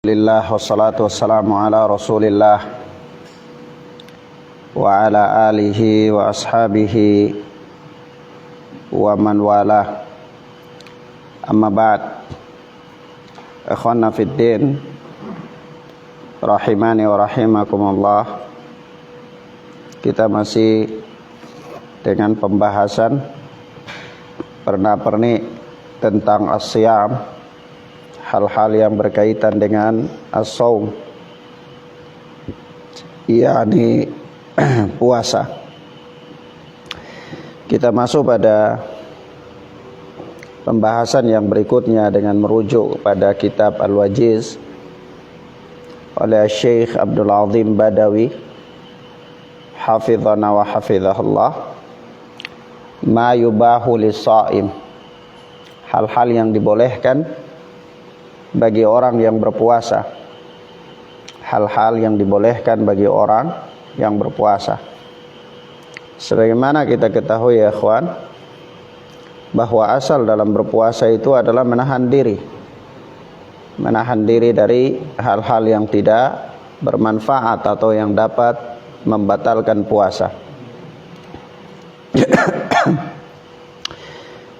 Alhamdulillah wassalatu wassalamu ala Rasulillah wa ala alihi wa ashabihi wa man wala. Amma ba'd. Ikhwana fid din, rahimani wa rahimakumullah. Kita masih dengan pembahasan perna-pernik tentang as-siyam, hal-hal yang berkaitan dengan as-saum, yakni puasa. Kita masuk pada pembahasan yang berikutnya dengan merujuk pada kitab Al-Wajiz oleh Syekh Abdul Azim Badawi hafizana wa hafizahullah, ma yubahu lis-shaim, hal-hal yang dibolehkan bagi orang yang berpuasa. Hal-hal yang dibolehkan bagi orang yang berpuasa. Sebagaimana kita ketahui ya ikhwan, bahwa asal dalam berpuasa itu adalah menahan diri. Menahan diri dari hal-hal yang tidak bermanfaat atau yang dapat membatalkan puasa.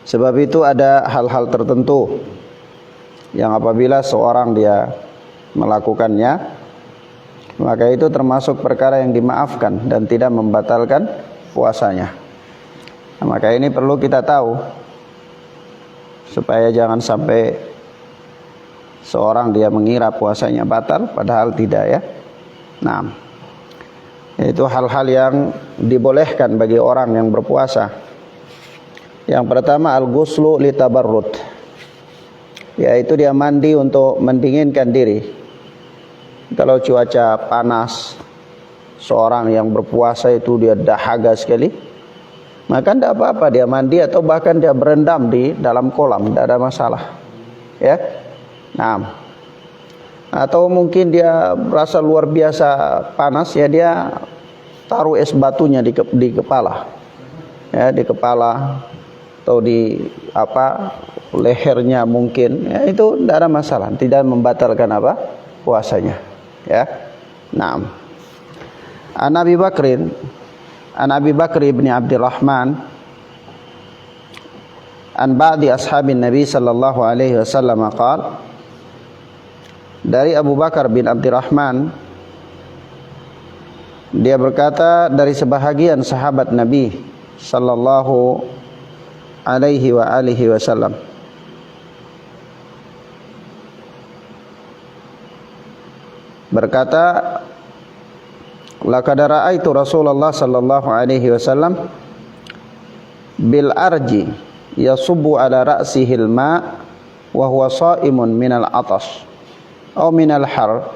Sebab itu ada hal-hal tertentu yang apabila seorang dia melakukannya, maka itu termasuk perkara yang dimaafkan dan tidak membatalkan puasanya. Nah, maka ini perlu kita tahu supaya jangan sampai seorang dia mengira puasanya batal padahal tidak ya. Nah, itu hal-hal yang dibolehkan bagi orang yang berpuasa. Yang pertama, al-ghuslu litabarrud, yaitu dia mandi untuk mendinginkan diri. Kalau cuaca panas, seorang yang berpuasa itu dia dahaga sekali, maka tidak apa-apa dia mandi atau bahkan dia berendam di dalam kolam, tidak ada masalah ya. Nah, atau mungkin dia merasa luar biasa panas ya, dia taruh es batunya di kepala ya, di kepala atau di lehernya mungkin ya, itu tidak ada masalah, tidak membatalkan puasanya ya. Naam. An Abi Bakr bin Abdurrahman an ba'di ashabin Nabi sallallahu alaihi wasallam qala, dari Abu Bakar bin Abdurrahman, dia berkata dari sebahagian sahabat Nabi sallallahu alaihi wa alihi wasallam, berkata, laqad ra'aitu Rasulullah sallallahu alaihi wasallam bil arji yasubbu ala ra'sihil ma wa huwa sha'imun minal atash atau minal har.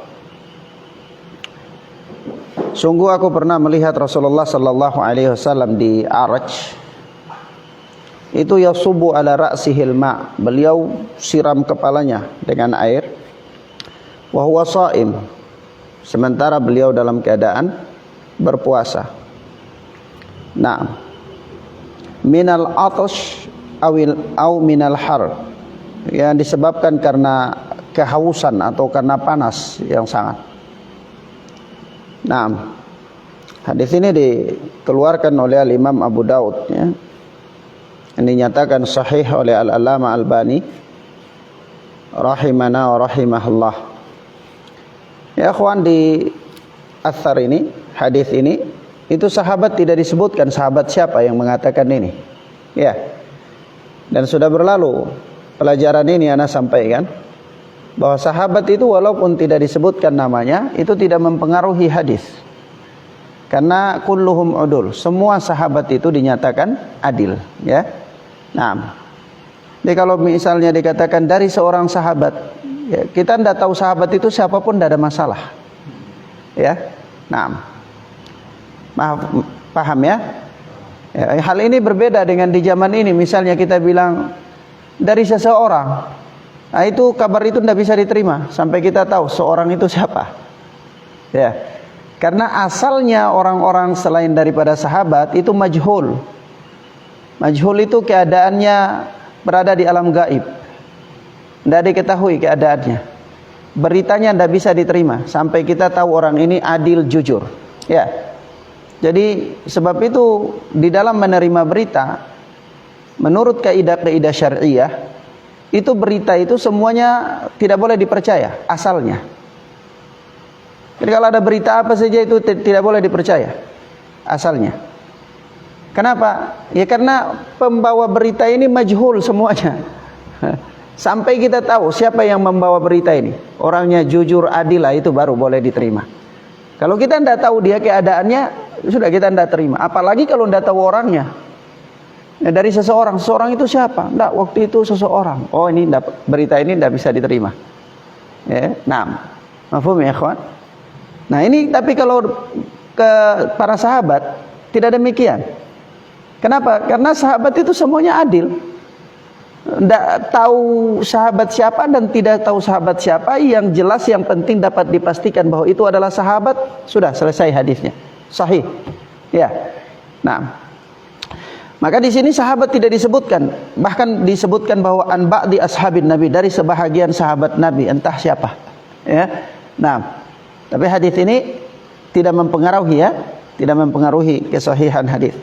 Sungguh aku pernah melihat Rasulullah sallallahu alaihi wasallam di Araj, itu yasubbu ala ra'sihil ma, beliau siram kepalanya dengan air, wa huwa sha'im, sementara beliau dalam keadaan berpuasa. Nah, minal atash au minal har, yang disebabkan karena kehausan atau karena panas yang sangat. Nah, hadis ini dikeluarkan oleh Imam Abu Daud ya. Ini dinyatakan sahih oleh Al-Allamah Albani rahimana wa rahimahullah. Ya akhwan, di athar ini, hadis ini, itu sahabat tidak disebutkan sahabat siapa yang mengatakan ini. Ya. Dan sudah berlalu pelajaran ini ana sampaikan bahwa sahabat itu walaupun tidak disebutkan namanya, itu tidak mempengaruhi hadis. Karena kulluhum udul, semua sahabat itu dinyatakan adil, ya. Nah, jadi kalau misalnya dikatakan dari seorang sahabat, ya, kita tidak tahu sahabat itu siapapun, tidak ada masalah ya. Nah, paham ya? Ya, hal ini berbeda dengan di zaman ini. Misalnya kita bilang dari seseorang, nah itu kabar itu tidak bisa diterima sampai kita tahu seorang itu siapa ya. Karena asalnya orang-orang selain daripada sahabat itu majhul. Majhul itu keadaannya berada di alam gaib, tidak diketahui keadaannya. beritanya tidak bisa diterima sampai kita tahu orang ini adil jujur. Ya. Jadi sebab itu di dalam menerima berita menurut kaidah-kaidah syariah itu berita itu semuanya tidak boleh dipercaya asalnya. Jadi kalau ada berita apa saja itu tidak boleh dipercaya asalnya. Kenapa? Ya karena pembawa berita ini majhul semuanya. Sampai kita tahu siapa yang membawa berita ini, orangnya jujur adil, itu baru boleh diterima. Kalau kita tidak tahu dia keadaannya, sudah kita tidak terima. Apalagi kalau tidak tahu orangnya. Ya, dari seseorang itu siapa? Tidak, waktu itu seseorang. Oh ini berita ini tidak bisa diterima. Ya, nah, mafhum ya ikhwan? Nah ini tapi kalau ke para sahabat tidak demikian. Kenapa? Karena sahabat itu semuanya adil. Tidak tahu sahabat siapa dan tidak tahu sahabat siapa, yang jelas yang penting dapat dipastikan bahwa itu adalah sahabat, sudah selesai hadisnya, sahih. Ya. Nah, maka di sini sahabat tidak disebutkan, bahkan disebutkan bahwa an ba'di ashabin Nabi, dari sebahagian sahabat Nabi, entah siapa. Ya. Nah, tapi hadis ini tidak mempengaruhi tidak mempengaruhi kesahihan hadis.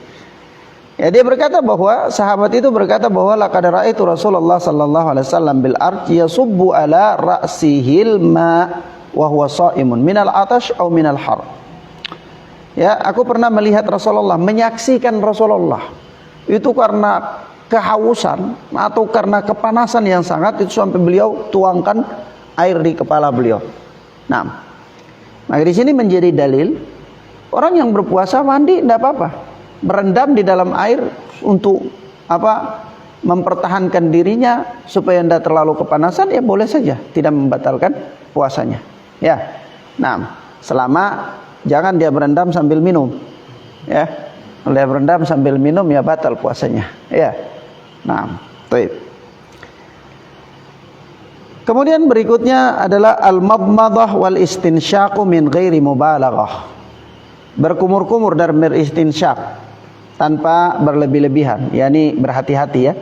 Ya, dia berkata bahwa sahabat itu berkata bahwa laqad ra'aitu Rasulullah sallallahu alaihi wasallam bil arj yasubbu ala ra'sihil ma wa huwa sha'imun minal atash aw minal har. Ya, aku pernah melihat Rasulullah, menyaksikan Rasulullah itu karena kehausan atau karena kepanasan yang sangat, itu sampai beliau tuangkan air di kepala beliau. Nah, maka di sini menjadi dalil orang yang berpuasa mandi tidak apa-apa, berendam di dalam air untuk mempertahankan dirinya supaya tidak terlalu kepanasan, ya boleh saja, tidak membatalkan puasanya. Ya, nah, selama jangan dia berendam sambil minum. Ya, kalau dia berendam sambil minum ya batal puasanya. Ya, nah, baik. Kemudian berikutnya adalah al-madmadah wal istinsyaqu min ghairi mubalaghah. Berkumur-kumur dan beristinsyak tanpa berlebih-lebihan, yakni berhati-hati ya.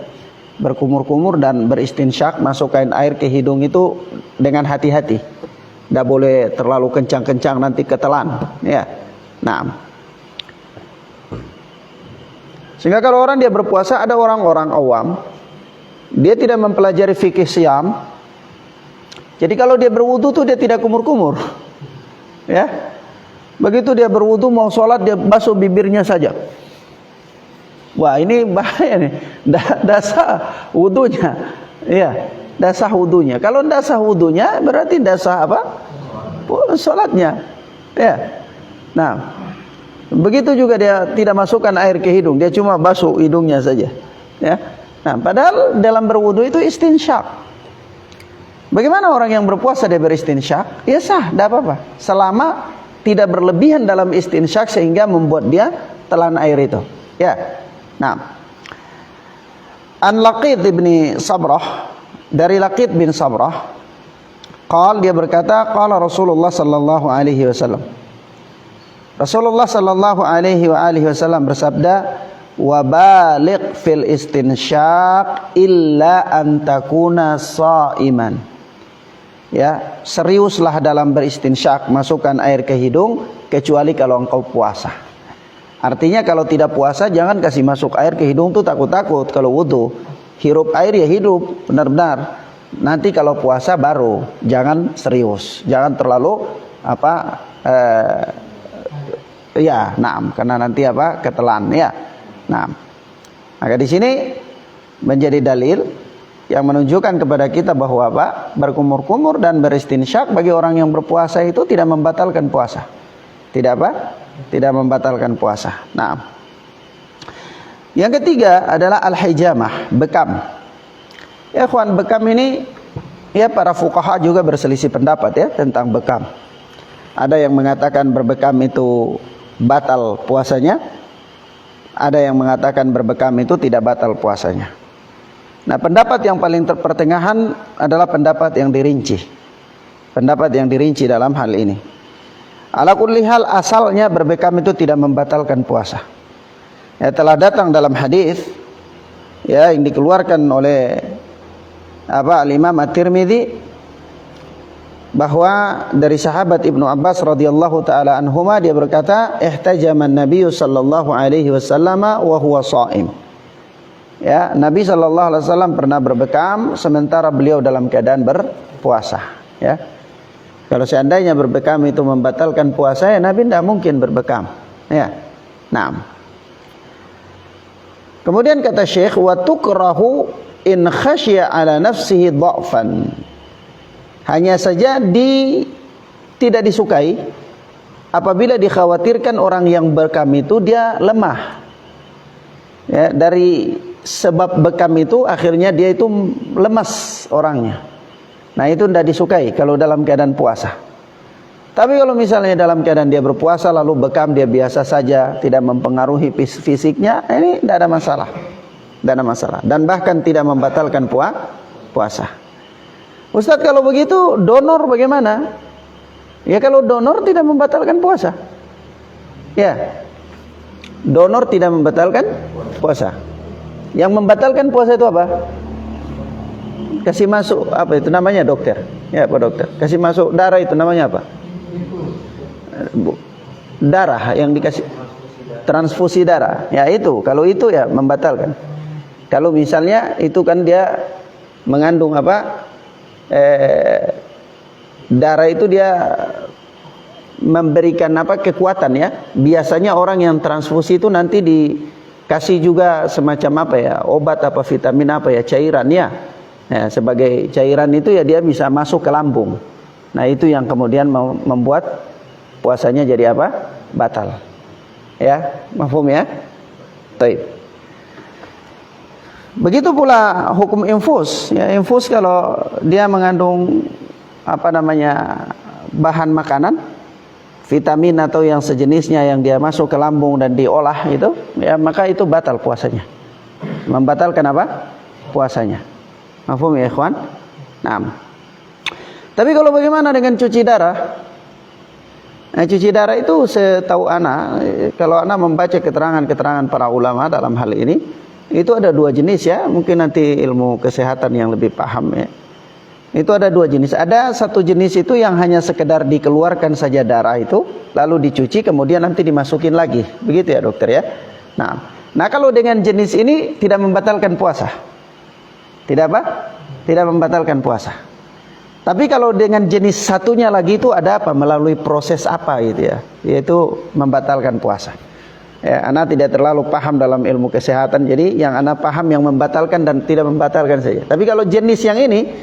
Berkumur-kumur dan beristinsyak, masukkan air ke hidung itu dengan hati-hati. Tidak boleh terlalu kencang-kencang, nanti ketelan, ya. Nah, sehingga kalau orang dia berpuasa, ada orang-orang awam, dia tidak mempelajari fikih siam. Jadi kalau dia berwudu tuh dia tidak kumur-kumur, ya. Begitu dia berwudu mau sholat, dia basuh bibirnya saja. Wah, ini bahaya nih. Dasar wudunya, ya, dasar wudunya. Kalau dasar wudunya berarti dasar apa? Sholatnya, ya. Nah, begitu juga dia tidak masukkan air ke hidung, dia cuma basuh hidungnya saja, ya. Nah, padahal dalam berwudu itu istinsyak. Bagaimana orang yang berpuasa dia beristinsyak? Ya sah, tidak apa-apa, selama tidak berlebihan dalam istinsyak sehingga membuat dia telan air itu. Ya. Nah, An Laqid bin Sabrah, dari Laqid bin Sabrah, dia berkata, qala Rasulullah sallallahu alaihi wasallam. Rasulullah sallallahu alaihi wasallam bersabda, wa baligh fil istinsyak illa an takuna shaiman. Ya, seriuslah dalam beristinsyak, masukkan air ke hidung kecuali kalau engkau puasa. Artinya kalau tidak puasa jangan kasih masuk air ke hidung tuh takut-takut. Kalau wudu hirup air ya hidup benar-benar. Nanti kalau puasa baru, jangan serius, jangan terlalu karena nanti ketelan ya. Nah, maka di sini menjadi dalil yang menunjukkan kepada kita bahwa berkumur-kumur dan beristinsyak bagi orang yang berpuasa itu tidak membatalkan puasa. Tidak membatalkan puasa. Nah, yang ketiga adalah al-hijamah, bekam. Ya ikhwan, bekam ini ya para fuqaha juga berselisih pendapat ya tentang bekam. Ada yang mengatakan berbekam itu batal puasanya. Ada yang mengatakan berbekam itu tidak batal puasanya. Nah, pendapat yang paling pertengahan adalah pendapat yang dirinci. Pendapat yang dirinci dalam hal ini. Ala kulli hal, asalnya berbekam itu tidak membatalkan puasa. Ya, telah datang dalam hadis ya yang dikeluarkan oleh Al-Imam At-Tirmidzi bahwa dari sahabat Ibnu Abbas radhiyallahu taala anhuma, dia berkata, ihtajaman Nabi sallallahu alaihi wasallam wa huwa shaim. Ya, Nabi sallallahu alaihi wasallam pernah berbekam sementara beliau dalam keadaan berpuasa, ya. Kalau seandainya berbekam itu membatalkan puasa, ya Nabi tidak mungkin berbekam, ya. Nah. Kemudian kata Syekh, wa tukrahu in khasya ala nafsihi dha'fan. Hanya saja tidak disukai apabila dikhawatirkan orang yang bekam itu dia lemah. Ya, dari sebab bekam itu akhirnya dia itu lemas orangnya. Nah, itu tidak disukai kalau dalam keadaan puasa. Tapi kalau misalnya dalam keadaan dia berpuasa lalu bekam, dia biasa saja, tidak mempengaruhi fisiknya, ini tidak ada masalah. Tidak ada masalah. Dan bahkan tidak membatalkan puasa. Ustaz, kalau begitu donor bagaimana? Ya, kalau donor tidak membatalkan puasa. Ya, donor tidak membatalkan puasa. Yang membatalkan puasa itu apa? Kasih masuk, apa itu namanya, dokter? Ya, Pak Dokter. Kasih masuk darah itu namanya apa? Darah yang dikasih, transfusi darah. Ya itu, kalau itu ya membatalkan. Kalau misalnya itu kan dia mengandung apa? Darah itu dia memberikan apa, kekuatan, ya. Biasanya orang yang transfusi itu nanti dikasih juga semacam apa ya, obat apa, vitamin apa ya, cairan ya. Ya, sebagai cairan itu ya dia bisa masuk ke lambung. Nah, itu yang kemudian membuat puasanya jadi apa? Batal. Ya, mafhum ya? Baik. Begitu pula hukum infus. Ya, infus kalau dia mengandung apa namanya, bahan makanan, vitamin atau yang sejenisnya yang dia masuk ke lambung dan diolah itu, ya maka itu batal puasanya. Membatalkan apa? Puasanya. Mafhum ya, ikhwan? Nah. Tapi kalau bagaimana dengan cuci darah? Nah, cuci darah itu setahu ana, kalau ana membaca keterangan-keterangan para ulama dalam hal ini, itu ada dua jenis ya. Mungkin nanti ilmu kesehatan yang lebih paham ya. Itu ada dua jenis. Ada satu jenis itu yang hanya sekedar dikeluarkan saja darah itu, lalu dicuci kemudian nanti dimasukin lagi. Begitu ya, dokter ya. Nah kalau dengan jenis ini tidak membatalkan puasa. Tidak apa? Tidak membatalkan puasa. Tapi kalau dengan jenis satunya lagi itu ada apa? Melalui proses apa gitu ya? Yaitu membatalkan puasa. Ya, ana tidak terlalu paham dalam ilmu kesehatan, jadi yang ana paham yang membatalkan dan tidak membatalkan saja. Tapi kalau jenis yang ini,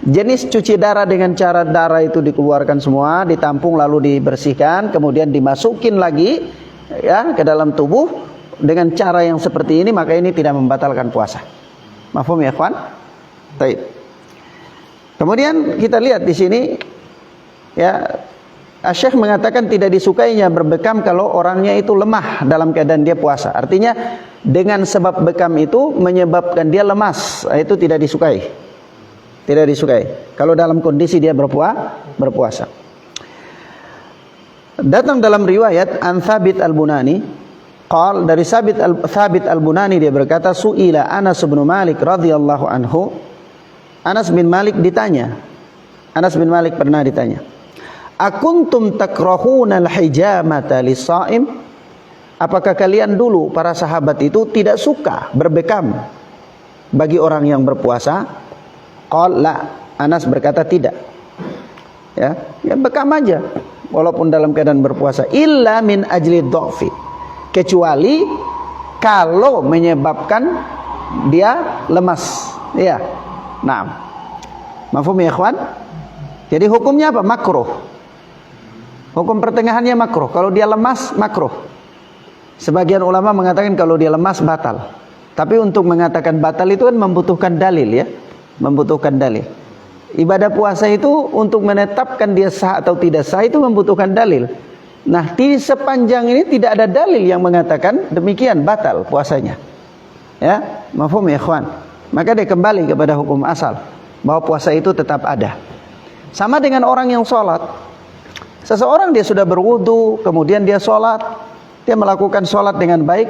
jenis cuci darah dengan cara darah itu dikeluarkan semua, ditampung lalu dibersihkan, kemudian dimasukin lagi ya ke dalam tubuh dengan cara yang seperti ini, maka ini tidak membatalkan puasa. Mafhum ya, ikhwan? Baik. Kemudian kita lihat di sini ya, Syekh mengatakan tidak disukainya berbekam kalau orangnya itu lemah dalam keadaan dia puasa. Artinya dengan sebab bekam itu menyebabkan dia lemas, itu tidak disukai. Tidak disukai kalau dalam kondisi dia berpuasa. Datang dalam riwayat an Thabit al-Bunani, qal, dari Thabit al-Bunani dia berkata, su'ila Anas bin Malik radhiyallahu anhu. Anas bin Malik ditanya. Anas bin Malik pernah ditanya, akuntum takrahuna al-hijamata lis-shaim? Apakah kalian dulu para sahabat itu tidak suka berbekam bagi orang yang berpuasa? Qala la. Anas berkata tidak. Ya bekam aja walaupun dalam keadaan berpuasa, illa min ajli dha'fi, kecuali kalau menyebabkan dia lemas. Ya. Nah. Mafhum ya, ikhwan? Jadi hukumnya apa? Makruh. Hukum pertengahannya makruh. Kalau dia lemas, makruh. Sebagian ulama mengatakan kalau dia lemas, batal. Tapi untuk mengatakan batal itu kan membutuhkan dalil ya. Membutuhkan dalil. Ibadah puasa itu untuk menetapkan dia sah atau tidak sah itu membutuhkan dalil. Nah, di sepanjang ini tidak ada dalil yang mengatakan demikian, batal puasanya. Ya, mafhum ya, ikhwan? Maka dia kembali kepada hukum asal, bahwa puasa itu tetap ada. Sama dengan orang yang sholat. Seseorang dia sudah berwudu, kemudian dia sholat, dia melakukan sholat dengan baik,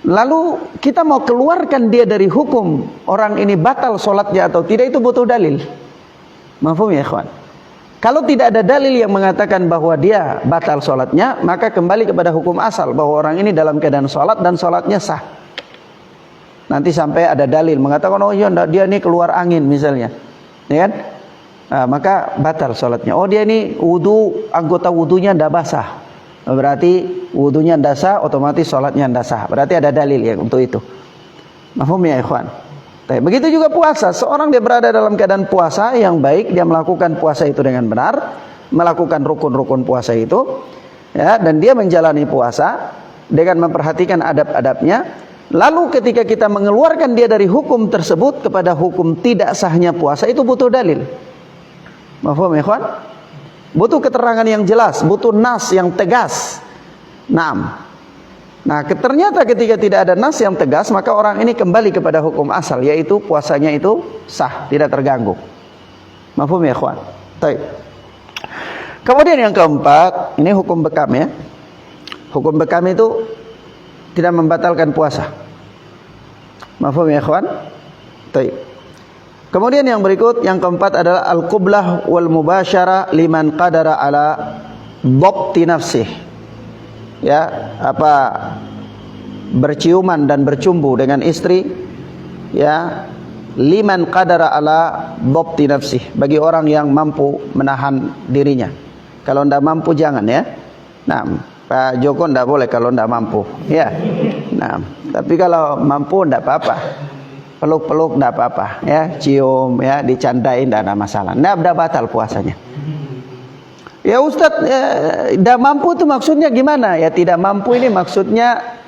lalu kita mau keluarkan dia dari hukum orang ini batal sholatnya atau tidak, itu butuh dalil. Mafhum ya, ikhwan? Kalau tidak ada dalil yang mengatakan bahwa dia batal sholatnya, maka kembali kepada hukum asal bahwa orang ini dalam keadaan sholat dan sholatnya sah. Nanti sampai ada dalil mengatakan, oh iya dia ini keluar angin misalnya, ya kan? Nah, maka batal sholatnya. Oh dia ini wudu, anggota wudunya tidak basah, berarti wudunya tidak sah, otomatis sholatnya tidak sah. Berarti ada dalil ya untuk itu. Mahfum ya ikhwan. Begitu juga puasa. Seorang dia berada dalam keadaan puasa yang baik, dia melakukan puasa itu dengan benar, melakukan rukun-rukun puasa itu, ya, dan dia menjalani puasa dengan memperhatikan adab-adabnya. Lalu ketika kita mengeluarkan dia dari hukum tersebut kepada hukum tidak sahnya puasa, itu butuh dalil. Mahfum ya ikhwan? Butuh keterangan yang jelas, butuh nas yang tegas. Nah, ternyata ketika tidak ada nas yang tegas, maka orang ini kembali kepada hukum asal, yaitu puasanya itu sah, tidak terganggu. Mafhum ya ikhwan? Baik. Kemudian yang keempat, ini hukum bekam ya. Hukum bekam itu tidak membatalkan puasa. Mafhum ya ikhwan? Baik. Kemudian yang berikut, yang keempat adalah al-qublah wal mubasyarah liman qadara ala dhabti nafsih. Ya, berciuman dan bercumbu dengan istri, ya, liman qadara ala dhabti nafsih, bagi orang yang mampu menahan dirinya. Kalau tidak mampu jangan ya. Nah, Pak Joko tidak boleh kalau tidak mampu, ya. Nah, tapi kalau mampu tidak apa-apa. Peluk-peluk tidak apa-apa, ya, cium, ya, dicandain tidak ada masalah. Tidak batal puasanya. Ya Ustadz, tidak mampu itu maksudnya gimana? Ya tidak mampu ini maksudnya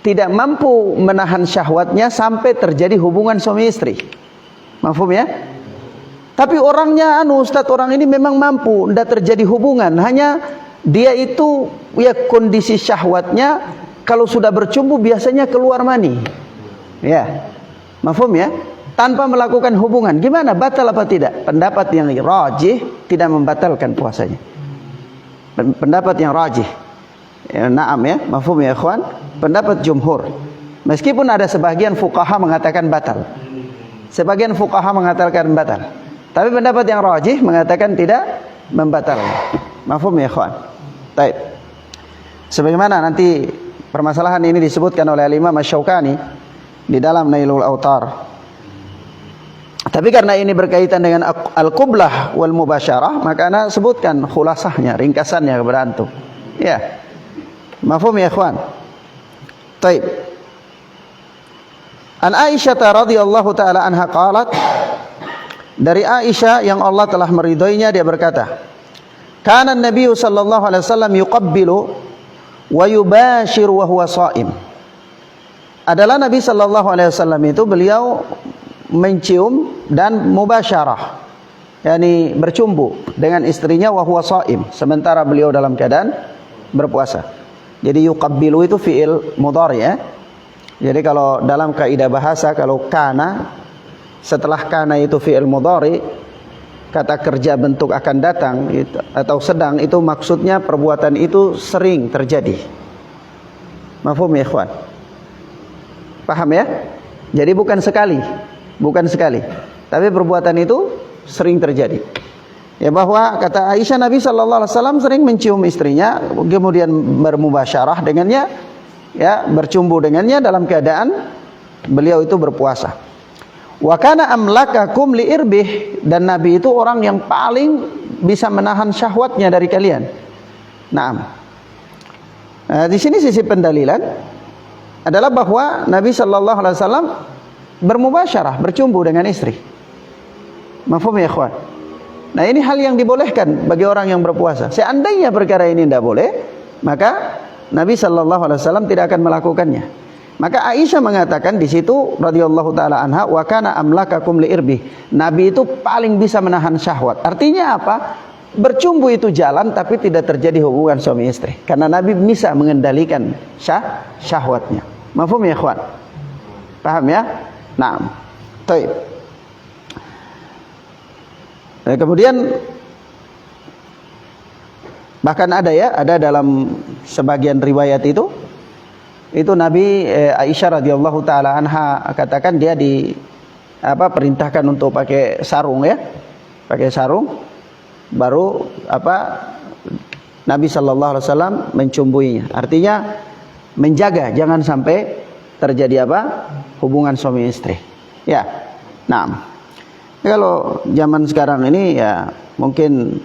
tidak mampu menahan syahwatnya sampai terjadi hubungan suami istri. Mafhum ya? Tapi orangnya Ustadz, orang ini memang mampu, tidak terjadi hubungan. Hanya dia itu ya kondisi syahwatnya kalau sudah bercumbu biasanya keluar mani. Ya. Mafhum ya? Tanpa melakukan hubungan, gimana? Batal apa tidak? Pendapat yang rajih tidak membatalkan puasanya. Pendapat yang rajih, ya, naam ya, mafhum ya ikhwan. Pendapat jumhur, meskipun ada sebagian fuqaha mengatakan batal, sebagian fuqaha mengatakan batal, tapi pendapat yang rajih mengatakan tidak membatalkan. Mafhum ya ikhwan. Baik. Sebagaimana nanti permasalahan ini disebutkan oleh Imam Asy-Syaukani di dalam Nailul Autar. Tapi karena ini berkaitan dengan al-qublah wal mubasyarah, maka ana sebutkan khulasahnya, ringkasannya kepada antum. Ya. Mafhum ya ikhwan? Baik. An Aisyah radhiyallahu taala anha qalat, dari Aisyah yang Allah telah meridhoinya, dia berkata, kana an-nabiy sallallahu alaihi wasallam yuqabbilu wa yubashiru wa huwa shaim. Adalah Nabi sallallahu alaihi wasallam itu beliau mencium dan mubasyarah, yakni bercumbu dengan istrinya wa huwa shaim, sementara beliau dalam keadaan berpuasa. Jadi yuqabbilu itu fi'il mudhari ya. Jadi kalau dalam kaidah bahasa, kalau kana setelah kana itu fi'il mudhari, kata kerja bentuk akan datang atau sedang, itu maksudnya perbuatan itu sering terjadi. Mafhum ya ikhwan? Paham ya? Jadi bukan sekali, tapi perbuatan itu sering terjadi. Ya, bahwa kata Aisyah, Nabi sallallahu alaihi wasallam sering mencium istrinya, kemudian bermubasyarah dengannya, ya, bercumbu dengannya dalam keadaan beliau itu berpuasa. Wa kana amlakakum li irbih, dan Nabi itu orang yang paling bisa menahan syahwatnya dari kalian. Naam. Nah, di sini sisi pendalilan adalah bahwa Nabi sallallahu alaihi wasallam bermubasyarah, bercumbu dengan istri. Mafhum ya ikhwan? Nah, ini hal yang dibolehkan bagi orang yang berpuasa. Seandainya perkara ini tidak boleh, maka Nabi sallallahu alaihi wasallam tidak akan melakukannya. Maka Aisyah mengatakan di situ radhiyallahu taala anha, wa kana amlakakum li irbih. Nabi itu paling bisa menahan syahwat. Artinya apa? Bercumbu itu jalan tapi tidak terjadi hubungan suami istri. Karena Nabi bisa mengendalikan syahwatnya. Mafhum ya ikhwan? Paham ya? Naam. Baik. Nah, kemudian bahkan ada dalam sebagian riwayat itu Nabi Aisyah radhiyallahu taala anha katakan dia perintahkan untuk pakai sarung ya, pakai sarung. baru Nabi sallallahu alaihi wasallam mencumbuinya. Artinya menjaga jangan sampai terjadi hubungan suami istri. Ya. Nah, kalau zaman sekarang ini ya mungkin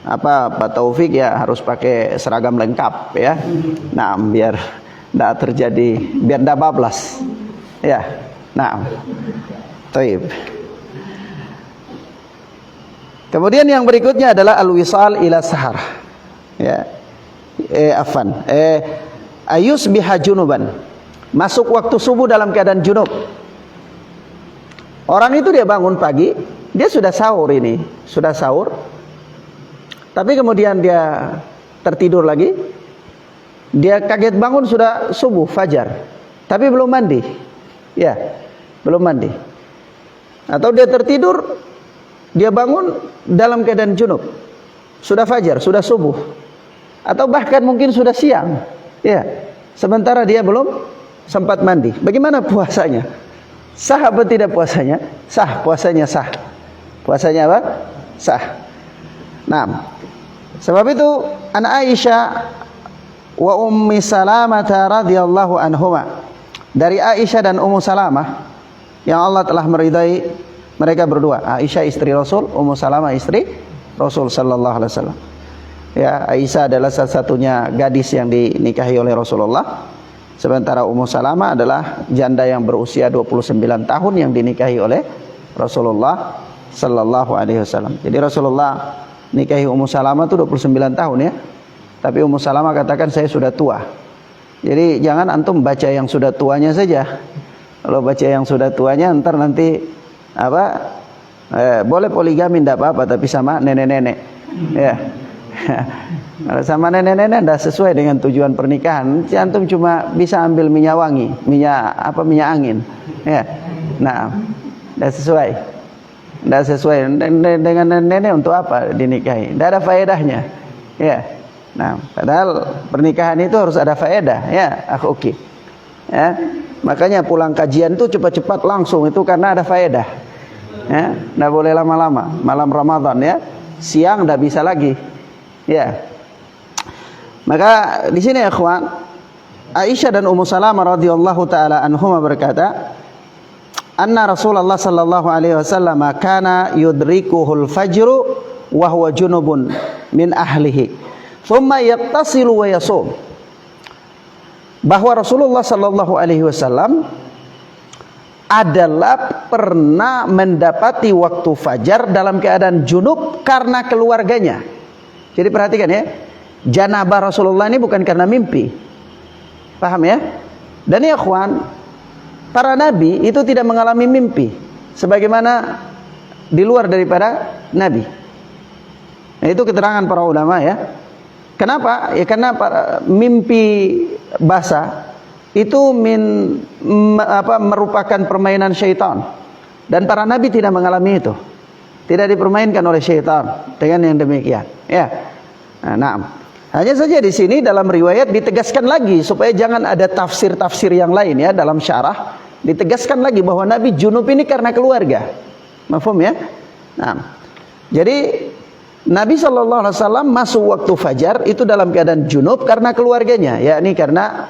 Pak Taufik ya harus pakai seragam lengkap ya. Nah, biar tidak terjadi, biar tidak bablas. Ya. Nah. Taib. Kemudian yang berikutnya adalah al-wisal ila sahar. Ya. Ayus biha junuban. Masuk waktu subuh dalam keadaan junub. Orang itu dia bangun pagi, dia sudah sahur ini, sudah sahur. Tapi kemudian dia tertidur lagi. Dia kaget bangun sudah subuh, fajar. Tapi belum mandi. Ya, belum mandi. Atau dia tertidur, dia bangun dalam keadaan junub. Sudah fajar, sudah subuh. Atau bahkan mungkin sudah siang. Ya, sementara dia belum sempat mandi. Bagaimana puasanya? Sah apa tidak puasanya? Sah, puasanya sah. Puasanya apa? Sah. Nah, sebab itu an Aisyah wa Ummi Salamah radhiyallahu anhuma. Dari Aisyah dan Ummu Salamah yang Allah telah meridai mereka berdua. Aisyah istri Rasul, Ummu Salamah istri Rasul sallallahu alaihi wasallam. Ya, Aisyah adalah salah satunya gadis yang dinikahi oleh Rasulullah. Sementara Ummu Salamah adalah janda yang berusia 29 tahun yang dinikahi oleh Rasulullah sallallahu alaihi wasallam. Jadi Rasulullah nikahi Ummu Salamah itu 29 tahun ya. Tapi Ummu Salamah katakan saya sudah tua. Jadi jangan antum baca yang sudah tuanya saja. Kalau baca yang sudah tuanya ntar nanti boleh poligami tidak apa-apa tapi sama nenek-nenek. Ya. Kalau sama nenek-nenek tidak sesuai dengan tujuan pernikahan. Antum cuma bisa ambil minyak wangi, minyak angin. Ya. Nah, tidak sesuai. Tidak sesuai dengan nenek untuk apa dinikahi? Tidak ada faedahnya. Ya. Nah, padahal pernikahan itu harus ada faedah, ya, oke. Ya. Makanya pulang kajian itu cepat-cepat langsung itu karena ada faedah. Ya, tidak boleh lama-lama. Malam Ramadan ya, siang tidak bisa lagi. Ya. Maka di sini ya ikhwan, Aisyah dan Ummu Salamah radhiyallahu taala anhuma berkata, anna Rasulullah sallallahu alaihi wasallam kana yudrikuhul fajru wa huwa junubun min ahlihi. Thumma yattasilu wa yasum. Bahwa Rasulullah sallallahu alaihi wasallam adalah pernah mendapati waktu fajar dalam keadaan junub karena keluarganya. Jadi perhatikan ya, janabah Rasulullah ini bukan karena mimpi. Paham ya? Dan ya ikhwan, para nabi itu tidak mengalami mimpi sebagaimana di luar daripada nabi. Nah, itu keterangan para ulama ya. Kenapa? Ya karena mimpi basah itu merupakan permainan syaitan. Dan para nabi tidak mengalami itu. Tidak dipermainkan oleh syaitan dengan yang demikian. Ya. Nah, hanya saja di sini dalam riwayat ditegaskan lagi supaya jangan ada tafsir-tafsir yang lain ya dalam syarah. Ditegaskan lagi bahwa Nabi junub ini karena keluarga. Mafhum ya? Nah, jadi Nabi SAW masuk waktu fajar itu dalam keadaan junub karena keluarganya, yakni karena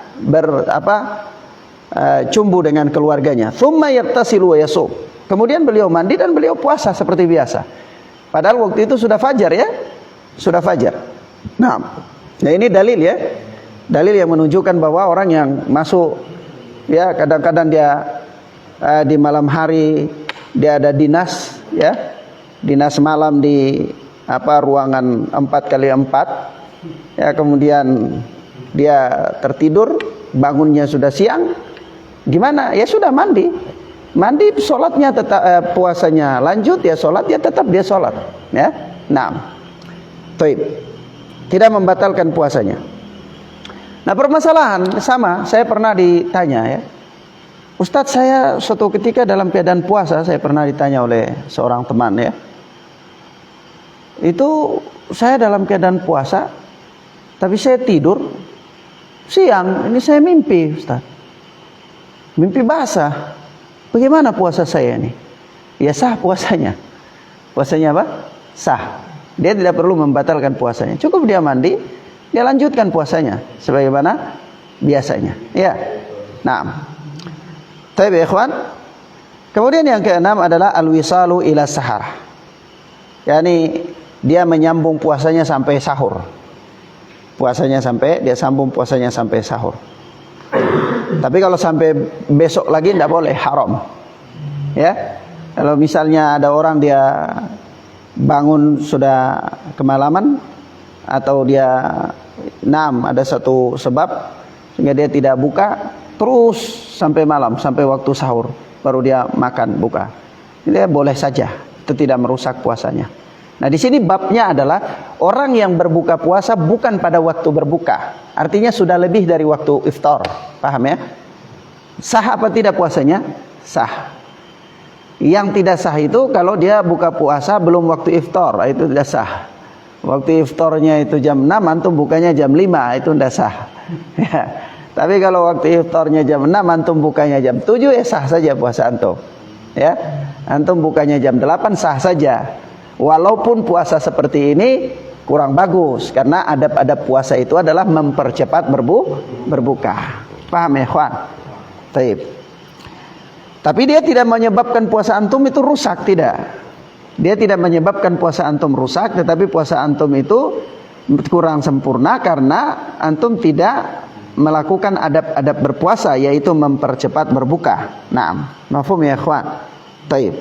cumbu dengan keluarganya. Tsumma yattasilu wa yasum. Kemudian beliau mandi dan beliau puasa seperti biasa. Padahal waktu itu sudah fajar ya, sudah fajar. Nah ini dalil ya, dalil yang menunjukkan bahwa orang yang masuk ya kadang-kadang dia di malam hari dia ada dinas ya, dinas malam di ruangan 4x4 ya, kemudian dia tertidur, bangunnya sudah siang, gimana ya, sudah mandi, sholatnya tetap, puasanya lanjut ya, sholat ya tetap dia sholat ya. Nah, tidak membatalkan puasanya. Nah permasalahan sama, saya pernah ditanya ya, Ustadz, saya suatu ketika dalam keadaan puasa, saya pernah ditanya oleh seorang teman ya, itu saya dalam keadaan puasa, tapi saya tidur siang, ini saya mimpi Ustaz, mimpi basah, bagaimana puasa saya ini? Ya sah puasanya. Puasanya apa? Sah. Dia tidak perlu membatalkan puasanya. Cukup dia mandi, dia lanjutkan puasanya sebagaimana biasanya. Ya. Nah. Baik, ikhwan. Kemudian yang keenam adalah al-wisalu ila sahar. Yani dia menyambung puasanya sampai sahur. Dia sambung puasanya sampai sahur. Tapi kalau sampai besok lagi tidak boleh, haram. Ya. Kalau misalnya ada orang dia bangun sudah kemalaman atau dia ada satu sebab sehingga dia tidak buka terus sampai malam, sampai waktu sahur baru dia makan buka. Dia boleh saja, itu tidak merusak puasanya. Nah, di sini babnya adalah orang yang berbuka puasa bukan pada waktu berbuka. Artinya sudah lebih dari waktu iftar. Paham ya? Sah apa tidak puasanya? Sah. Yang tidak sah itu kalau dia buka puasa belum waktu iftar, itu tidak sah. Waktu iftarnya itu jam 6, antum bukanya jam 5, itu tidak sah. Ya. Tapi kalau waktu iftarnya jam 6, antum bukanya jam 7, sah saja puasa antum. Ya. Antum bukanya jam 8, sah saja. Walaupun puasa seperti ini kurang bagus, karena adab-adab puasa itu adalah mempercepat berbuka. Paham ya, ikhwan? Baik. Tapi dia tidak menyebabkan puasa antum itu rusak, tidak. Dia tidak menyebabkan puasa antum rusak, tetapi puasa antum itu kurang sempurna karena antum tidak melakukan adab-adab berpuasa, yaitu mempercepat berbuka. Naam, mafhum ya ikhwan? Baik.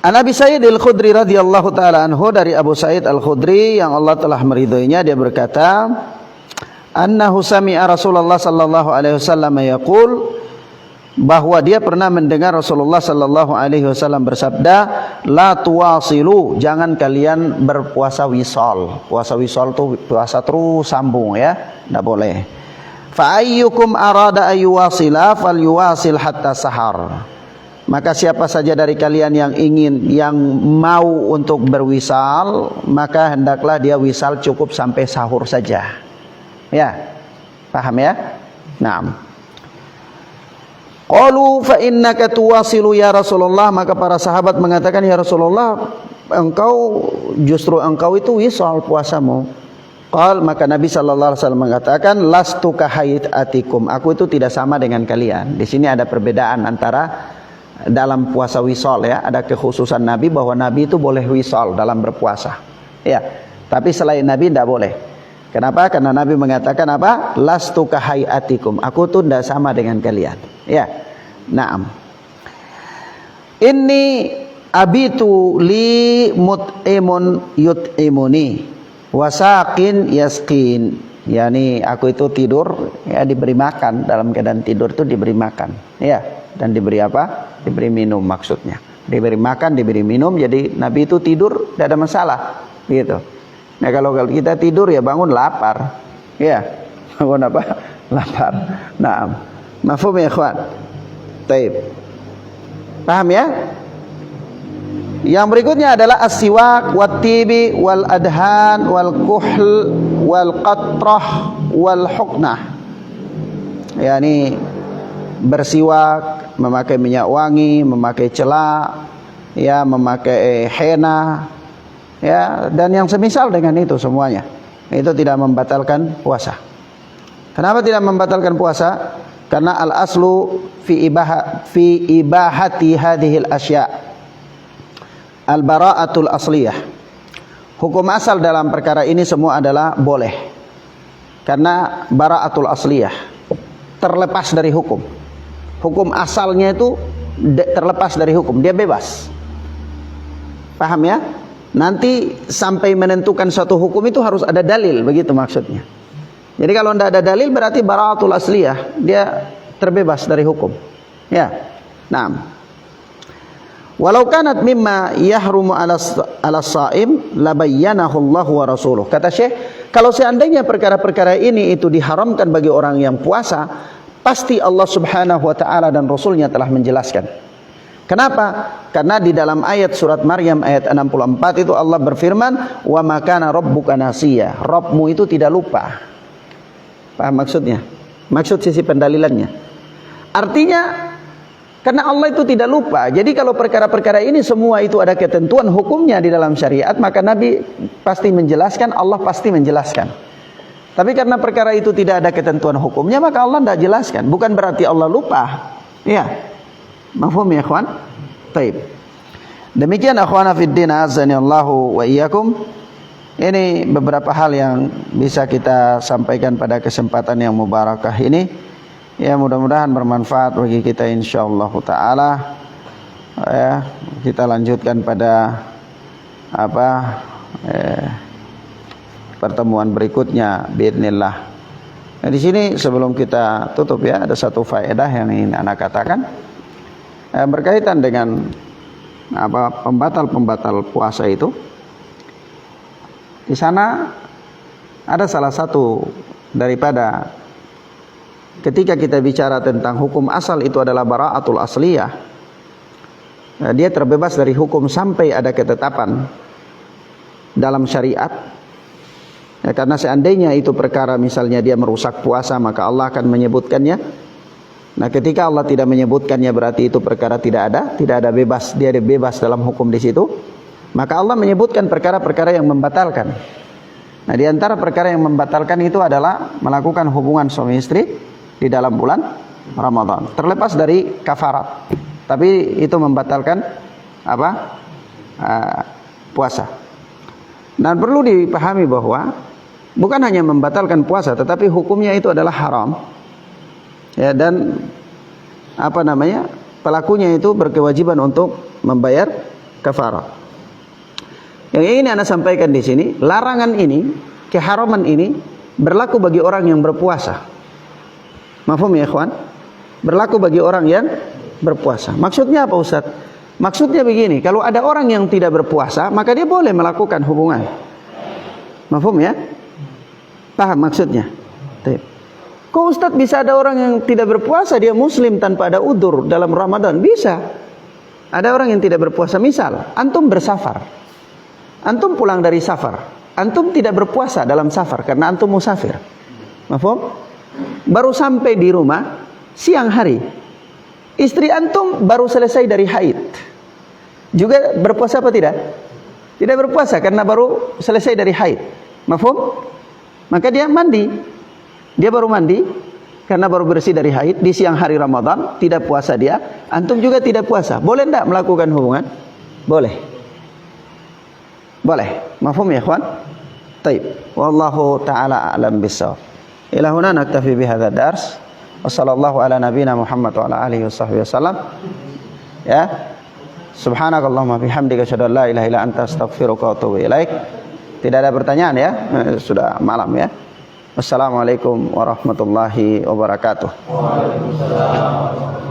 An Abi Sa'id Al-Khudri radhiyallahu taala anhu, dari Abu Sa'id Al-Khudri yang Allah telah meridhoinya, dia berkata, annahu sami'a Rasulullah sallallahu alaihi wasallam yaqul, bahwa dia pernah mendengar Rasulullah sallallahu alaihi wasallam bersabda, la tuwasilu, jangan kalian berpuasa wisal. Puasa wisal itu puasa terus sambung ya, tidak boleh. Fa ayyukum arada ayyuwasila falyuwasil hatta sahar. Maka siapa saja dari kalian yang mau untuk berwisal, maka hendaklah dia wisal cukup sampai sahur saja. Ya. Paham ya? Naam. Qalu fa innaka tuwasilu ya Rasulullah, maka para sahabat mengatakan, ya Rasulullah, justru engkau itu wisal puasamu. Maka Nabi sallallahu alaihi wasallam mengatakan, lastu kahayatikum, aku itu tidak sama dengan kalian. Di sini ada perbedaan antara dalam puasa wisal ya, ada kekhususan Nabi bahwa Nabi itu boleh wisal dalam berpuasa. Ya, tapi selain Nabi tidak boleh. Kenapa? Karena Nabi mengatakan apa? Lastu kahayatikum, aku tuh tidak sama dengan kalian. Ya. Naam. Inni abitu li mut'imun yut'imuni wasaqin yasqin. Yani aku itu tidur ya, diberi makan, dalam keadaan tidur itu diberi makan. Ya, dan diberi apa? Diberi minum maksudnya. Diberi makan, diberi minum, jadi Nabi itu tidur tidak ada masalah, gitu. Nah, kalau kita tidur ya bangun lapar. Ya. Bangun apa? Lapar. Naam. Mafhum ya, ikhwan? Taib. Paham ya? Yang berikutnya adalah as-siwak wat-tibi wal adhan wal kuhl wal qatrah wal huknah. Yani bersiwak, memakai minyak wangi, memakai celak, ya, memakai henna, ya, dan yang semisal dengan itu semuanya. Itu tidak membatalkan puasa. Kenapa tidak membatalkan puasa? Karena al-aslu fi ibahati hadhil asya' al-bara'atul asliyah. Hukum asal dalam perkara ini semua adalah boleh. Karena bara'atul asliyah, terlepas dari hukum. Hukum asalnya itu terlepas dari hukum, dia bebas. Paham ya? Nanti sampai menentukan suatu hukum itu harus ada dalil, begitu maksudnya. Jadi kalau tidak ada dalil berarti bara'atul asliyah, dia terbebas dari hukum. Ya. Naam. Walau kanat mimma yahrumu ala shaim labayyanahu Allah wa rasuluh. Kata Syekh, kalau seandainya perkara-perkara ini itu diharamkan bagi orang yang puasa, pasti Allah Subhanahu wa taala dan Rasulnya telah menjelaskan. Kenapa? Karena di dalam ayat surat Maryam ayat 64 itu Allah berfirman, "Wa ma kana rabbuka nasiya." Rabbmu itu tidak lupa. Paham maksudnya? Maksud sisi pendalilannya. Artinya Karena Allah itu tidak lupa. Jadi kalau perkara-perkara ini semua itu ada ketentuan hukumnya di dalam syariat, maka Nabi pasti menjelaskan, Allah pasti menjelaskan. Tapi karena perkara itu tidak ada ketentuan hukumnya, maka Allah tidak jelaskan. Bukan berarti Allah lupa. Ya. Mafhum ya ikhwan? Taib. Demikian akhwana fiddin azani Allahu wa iyyakum. Ini beberapa hal yang bisa kita sampaikan pada kesempatan yang mubarakah ini. Ya, mudah-mudahan bermanfaat bagi kita insyaallah taala. Ya, kita lanjutkan pada pertemuan berikutnya biidznillah. Nah, di sini sebelum kita tutup ya, ada satu faedah yang ingin anak katakan berkaitan dengan pembatal-pembatal puasa itu. Di sana ada salah satu daripada ketika kita bicara tentang hukum asal itu adalah bara'atul asliyah. Dia terbebas dari hukum sampai ada ketetapan dalam syariat. Ya, karena seandainya itu perkara misalnya dia merusak puasa, maka Allah akan menyebutkannya. Nah, ketika Allah tidak menyebutkannya berarti itu perkara tidak ada bebas, dia ada bebas dalam hukum di situ. Maka Allah menyebutkan perkara-perkara yang membatalkan. Nah, di antara perkara yang membatalkan itu adalah melakukan hubungan suami istri di dalam bulan Ramadan, terlepas dari kafarat, tapi itu membatalkan puasa. Dan perlu dipahami bahwa bukan hanya membatalkan puasa, tetapi hukumnya itu adalah haram. Ya, dan pelakunya itu berkewajiban untuk membayar kafarat. Yang ingin Anda sampaikan di sini, larangan ini, keharaman ini berlaku bagi orang yang berpuasa. Mafhum ya ikhwan? Berlaku bagi orang yang berpuasa. Maksudnya apa Ustaz? Maksudnya begini, kalau ada orang yang tidak berpuasa, maka dia boleh melakukan hubungan. Mafhum ya? Paham maksudnya? Kok Ustaz bisa ada orang yang tidak berpuasa, dia muslim tanpa ada udzur dalam Ramadan? Bisa. Ada orang yang tidak berpuasa, misal antum bersafar. Antum pulang dari safar. Antum tidak berpuasa dalam safar karena antum musafir. Mafhum? Baru sampai di rumah siang hari, istri antum baru selesai dari haid, juga berpuasa apa tidak? Tidak berpuasa karena baru selesai dari haid. Mafhum? Maka dia mandi, dia baru mandi karena baru bersih dari haid di siang hari Ramadan, tidak puasa dia. Antum juga tidak puasa, boleh tidak melakukan hubungan? Boleh. Mafhum ya ikhwan? Taib. Wallahu ta'ala a'lam bissawab. Ila huna naktafi bihadza dars. Wassallallahu ala nabiyyina Muhammad wa ala alihi wasallam. Ya. Subhanakallahumma bihamdika asyhadu an la ilaha illa anta astaghfiruka wa atubu ilaik. Tidak ada pertanyaan ya. Sudah malam ya. Wassalamualaikum warahmatullahi wabarakatuh. Waalaikumsalam.